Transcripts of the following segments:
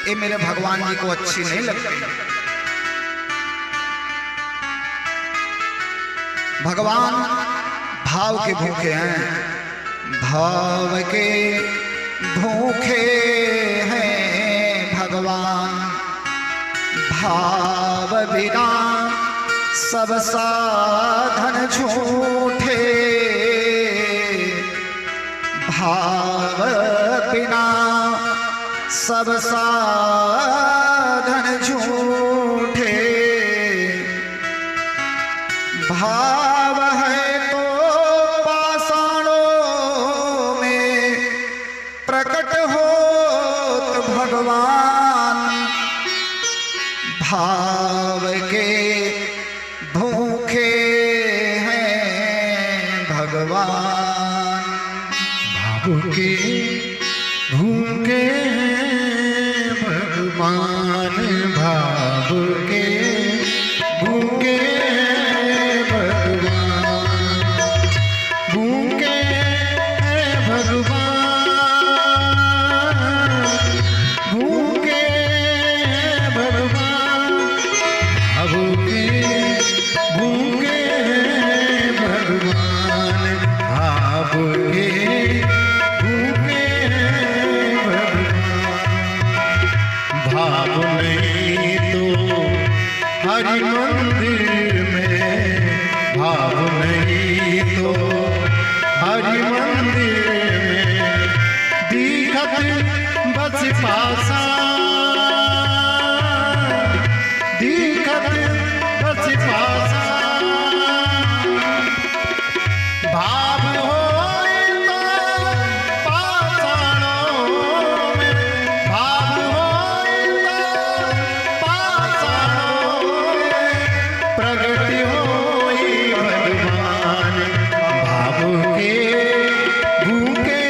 ये मेरे भगवान जी को अच्छी नहीं लगती। भगवान भाव के भूखे हैं, भाव के भूखे हैं भगवान। भाव बिना सब साधन झूठे, भाव बिना सब साधन झूठे। भाव है तो पाषाणों में प्रकट होत भगवान। भाव के भूखे हैं भगवान। भाव के भूखे हैं भगवान। भाव के भूखे हैं भगवान। भूखे हैं भगवान। भूखे हैं भगवान। भाव के भूखे हैं भगवान। भाव के भूखे हैं भगवान। भाव नहीं तो हरि मंदिर में, भाव नहीं तो हरि मंदिर में दिखत बस पासा, दिखत बस पासा। भाव होए तो पाषाणों में, भाव होए तो पाषाणों में प्रगट होई भगवान। भाव के भूखे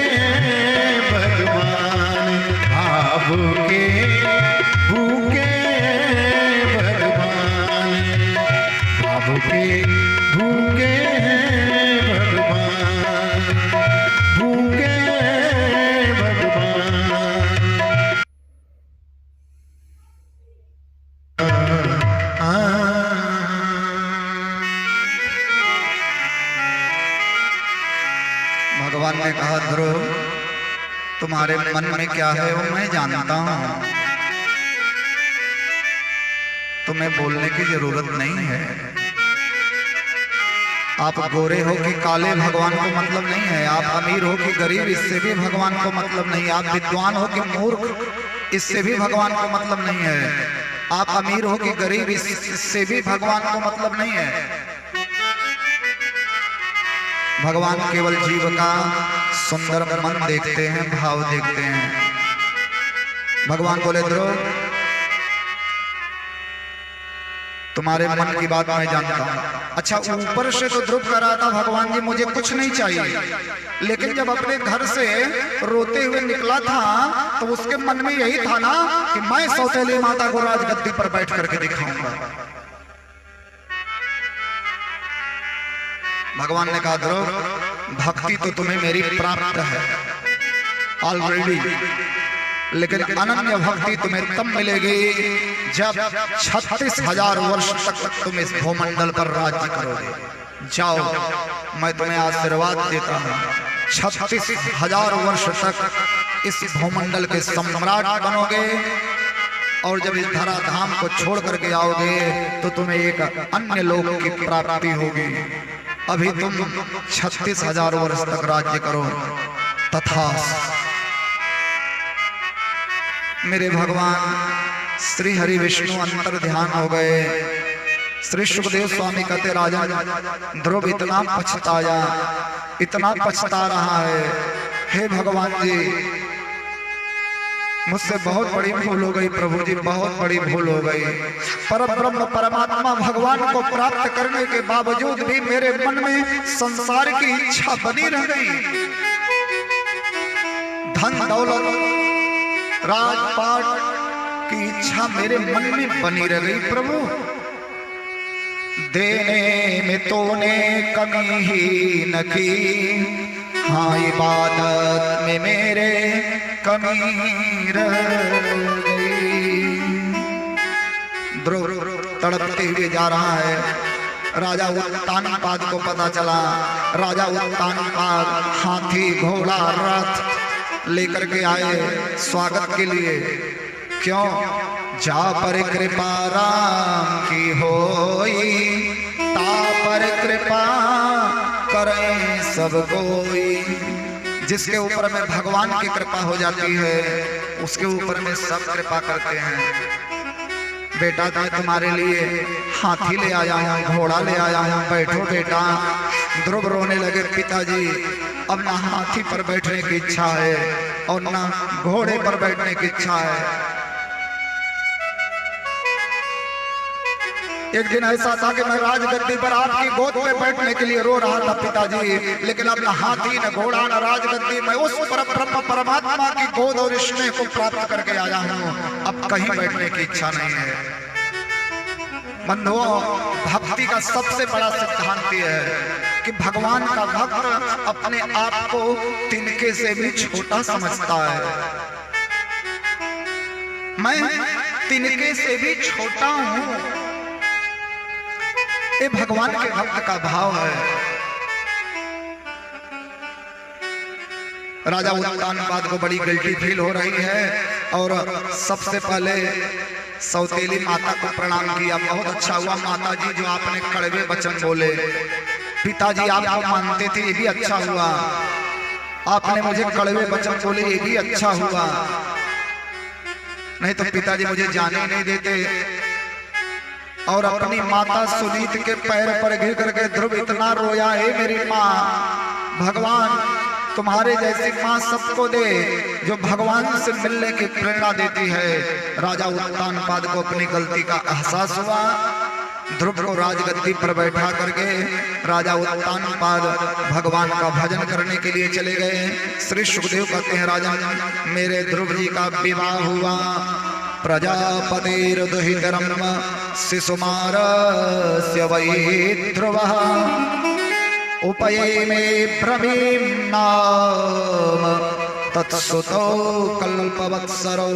हैं भगवान। भाव के भूखे हैं भगवान। भाव के भूखे हैं भगवान। भूखे हैं भगवान। भगवान ने कहा ध्रुव, तुम्हारे मन में क्या है वो मैं जानता हूं, तुम्हें बोलने की जरूरत नहीं है। आप गोरे हो कि काले भगवान को मतलब नहीं है, आप अमीर हो कि गरीब इससे भी भगवान को मतलब नहीं है, आप विद्वान हो कि मूर्ख इससे भी भगवान को मतलब नहीं है, आप अमीर हो कि गरीब इससे भी भगवान को मतलब नहीं है। भगवान केवल जीव का सुंदर मन देखते हैं, भाव देखते हैं। भगवान बोले ध्रुव, तुम्हारे मन की बात मैं जानता हूं। अच्छा, ऊपर से तो ध्रुव कह रहा था भगवान जी मुझे कुछ नहीं चाहिए, लेकिन जब अपने घर से रोते हुए निकला था तो उसके मन में यही था ना कि मैं सौतेली माता को राजगद्दी पर बैठ करके दिखाऊंगा। भगवान ने कहा ध्रुव, भक्ति तो तुम्हें मेरी प्राप्त है ऑलरेडी, लेकिन अनन्य भक्ति तुम्हें तब मिलेगी जब 36,000 वर्ष तक तुम इस भूमंडल पर राज्य करोगे। जाओ, मैं तुम्हें आशीर्वाद देता हूँ, 36,000 वर्ष तक इस भूमंडल के सम्राट बनोगे, और जब इस धराधाम को छोड़ करके आओगे तो तुम्हें एक अन्य लोक की प्राप्ति होगी। अभी तुम 36,000 वर्ष तक राज्य करो। तथास्तु। मेरे भगवान श्री हरि विष्णु अंतर ध्यान हो गए। श्री सुखदेव स्वामी कहते राजन, ध्रुव इतना पछताया, इतना पछता रहा है। हे भगवान जी, मुझसे बहुत बड़ी भूल हो गई प्रभु जी, बहुत बड़ी भूल हो गई। परब्रह्म परमात्मा भगवान को प्राप्त करने के बावजूद भी मेरे मन में संसार की इच्छा बनी रह गई। धन दौलत राजपाट की इच्छा मेरे मन में बनी रह गई। प्रभु, देने में तूने कमी ही न की, हाँ इबादत में मेरे कमी रह गई। तड़पते हुए जा रहा है। राजा उत्तानपाद को पता चला। राजा उत्तानपाद हाथी घोड़ा रथ लेकर के आए स्वागत के लिए। क्यों? जा पर कृपा राम की होई, ता पर कृपा करें सब कोई। जिसके ऊपर में भगवान की कृपा हो जाती है उसके ऊपर में सब कृपा करते हैं। बेटा मैं तुम्हारे लिए हाथी ले आया हूँ, घोड़ा ले आया हूँ, बैठो बेटा। ध्रुव रोने लगे, पिताजी अब ना हाथी पर बैठने की इच्छा है और ना घोड़े पर बैठने की इच्छा है। एक दिन ऐसा था कि मैं राजगद्दी पर आपकी गोद में बैठने के लिए रो रहा था पिताजी, लेकिन अब न हाथी न घोड़ा न राजगद्दी, मैं उस परब्रह्म परमात्मा की गोद और स्नेह को प्राप्त करके आया हूँ। अब कहीं बैठने की इच्छा नहीं है। बंधुओं, भक्ति का सबसे बड़ा सिद्धांत यह है कि भगवान का भक्त अपने आप को तिनके से भी छोटा समझता है। मैं तिनके से भी छोटा हूँ, ये भगवान के भक्त का भाव है। राजा उत्तानपाद को बड़ी गिल्टी फील हो रही है और सबसे पहले सौतेली माता को प्रणाम किया। बहुत अच्छा हुआ माता जी जो आपने कड़वे वचन बोले। पिताजी आपको मानते थे, ये भी अच्छा हुआ। आपने मुझे कड़वे वचन बोले, ये भी अच्छा हुआ। नहीं तो पिताजी मुझे जाने नहीं देते और अपनी माता सुनीत के पैर पर गिर करके ध्रुव इतना रोया, है मेरी माँ, भगवान तुम्हारे जैसी माँ सबको दे जो भगवान से मिलने की प्रेरणा देती है। राजा उत्तानपाद को अपनी गलती का एहसास हुआ। ध्रुव को राजगद्दी पर बैठा करके राजा उत्तानपाद भगवान का भजन करने के लिए चले गए। श्री सुखदेव कहते हैं, राजा मेरे ध्रुव जी का विवाह हुआ। प्रजापतिर्दुहितरं शिशुमारस्य वै ध्रुवः उपयेमे भ्रमीं नाम तत्सुतो कल्पवत्सरो।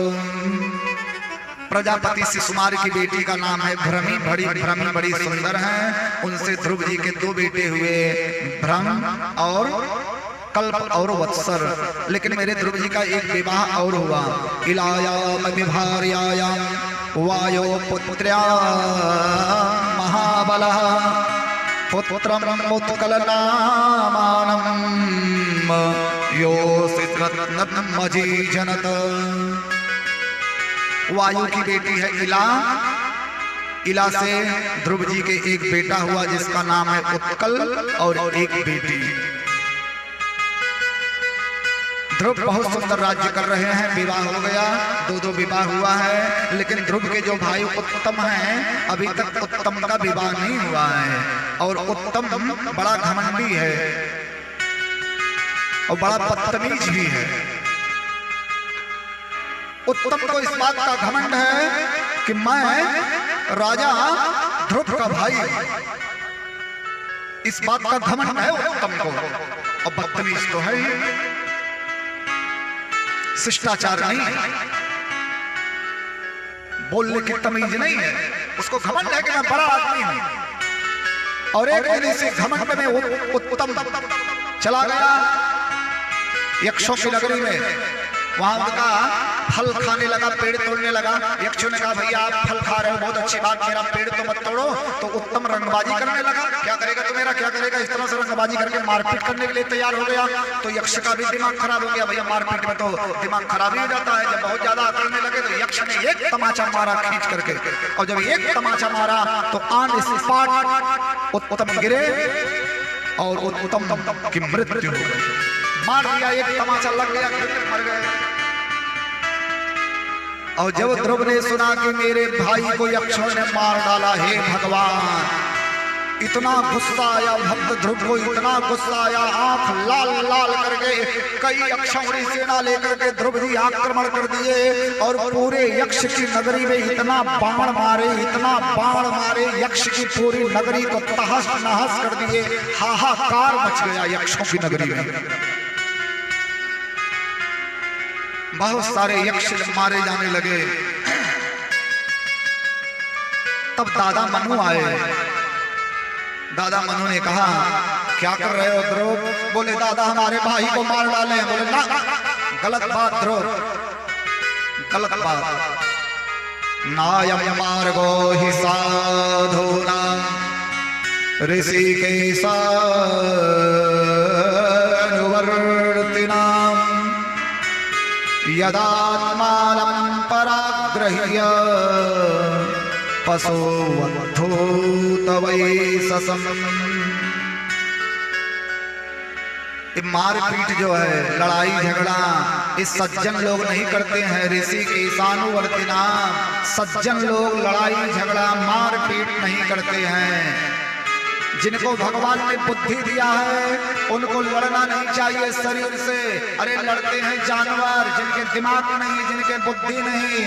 प्रजापति शिशुमार की बेटी का नाम है भ्रमी। भ्रमी बड़ी सुंदर है। उनसे ध्रुव जी के दो बेटे हुए, भ्रम और कल्प और वत्सर। लेकिन मेरे ध्रुव जी का एक विवाह और हुआ। इलायाम विभार्यायाम वायो पुत्र्या महाबलः पुत्रम उत्कलनामानं योऽसित रत्नमजीजनत। वायु की बेटी है इला। इला से ध्रुव जी के एक बेटा हुआ जिसका नाम है उत्कल और एक बेटी। ध्रुव बहुत सुंदर राज्य कर रहे हैं। विवाह हो गया, दो विवाह हुआ है। लेकिन ध्रुव के जो भाई उत्तम हैं अभी तक उत्तम का विवाह नहीं हुआ है। और उत्तम बड़ा घमंडी है और बड़ा बदतमीज भी है। उत्तम को इस बात का घमंड है कि मैं राजा ध्रुव का भाई हूं। इस बात का घमंड है उत्तम को। और बदतमीज तो है ही, शिष्टाचार नहीं है, बोलने की तमीज नहीं है। उसको घमंड है कि मैं बड़ा आदमी हूं। और एक दिन इसी घमंड में उत्तम चला गया यक्षों की नगरी में। वहां उनका फल खाने लगा, पेड़ तोड़ने लगा। यक्षों ने कहा भैया आप फल खा रहे हो, बहुत अच्छी बात, मेरा पेड़ तो मत तोड़ो। तो उत्तम रंगबाजी करने लगा। क्या करेगा तो मेरा क्या करेगा, इस तरह से रंगबाजी करके मारपीट करने के लिए तैयार हो गया। तो यक्ष का भी दिमाग खराब हो गया। भैया मारपीट में तो दिमाग खराब ही हो जाता है। जब बहुत ज्यादा अकड़ने लगे तो यक्ष ने एक तमाचा मारा खींच करके। और जब एक तमाचा मारा तो ऑन स्पॉट उत्तम गिरे और उत्तम की मृत्यु हो गई। मार दिया, एक तमाचा लग गया, मर गए। और जब ध्रुव ने सुना कि मेरे भाई को यक्षों ने मार डाला, हे भगवान, इतना गुस्सा आया भक्त ध्रुव को, इतना गुस्सा आया, आंख लाल लाल कर गए। कई यक्षों सेना लेकर के ध्रुव जी आक्रमण कर दिए और पूरे यक्ष की नगरी में इतना बाण मारे, इतना बाण मारे, यक्ष की पूरी नगरी को तहस नहस कर दिए। हाहाकार मच गया यक्षों की नगरी में। बहुत सारे यक्ष मारे जाने लगे। तब तब दादा मनु आए। दादा मनु ने कहा क्या कर रहे हो ध्रुव? बोले दादा हमारे भाई को मार डाले। बोले ना, गलत बात ध्रुव, गलत बात। नायम मार्गो हि साधूना ऋषिकेशानुवर्तिनां यदात्मानं पराग्रह्य पशुवद्धो तवैससम्। मारपीट जो है, लड़ाई झगड़ा, इस सज्जन लोग नहीं करते हैं। ऋषि के ईशानुवर्तिना, सज्जन लोग लड़ाई झगड़ा मारपीट नहीं करते हैं। जिनको भगवान ने बुद्धि दिया है उनको लड़ना नहीं चाहिए शरीर से। अरे लड़ते हैं जानवर, जिनके दिमाग नहीं, जिनके बुद्धि नहीं।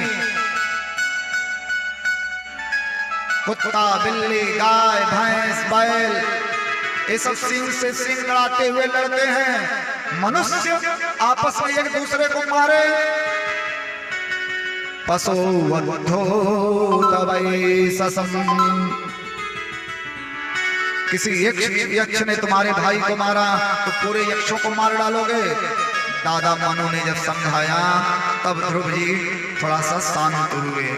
कुत्ता, बिल्ली, गाय, भैंस, बैल, ये सब सींग से सींग लड़ाते हुए लड़ते हैं। मनुष्य आपस में एक दूसरे को मारे। पशुवद्धो तवैससम्। किसी यक्ष ने तुम्हारे भाई को मारा तो पूरे यक्षों को मार डालोगे। दादा मनु ने जब समझाया तब ध्रुव जी थोड़ा सा शांत हुए।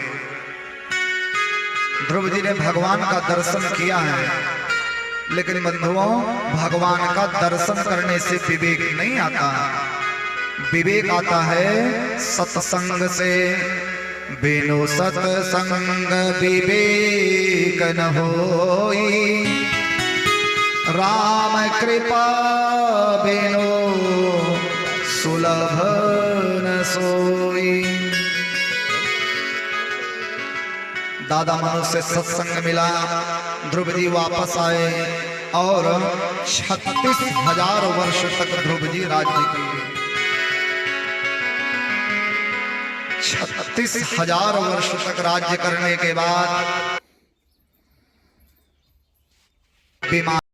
ध्रुव जी ने भगवान का दर्शन किया है, लेकिन बंधुओं भगवान का दर्शन करने से विवेक नहीं आता। विवेक आता है सत्संग से। बिनु सत्संग विवेक न होई, राम कृपा बिनु सुलभ न सोई। दादा मनु से सत्संग मिला, ध्रुव जी वापस आए और 36,000 वर्ष तक ध्रुव जी राज्य किए। 36,000 वर्ष तक राज्य करने के बाद बीमार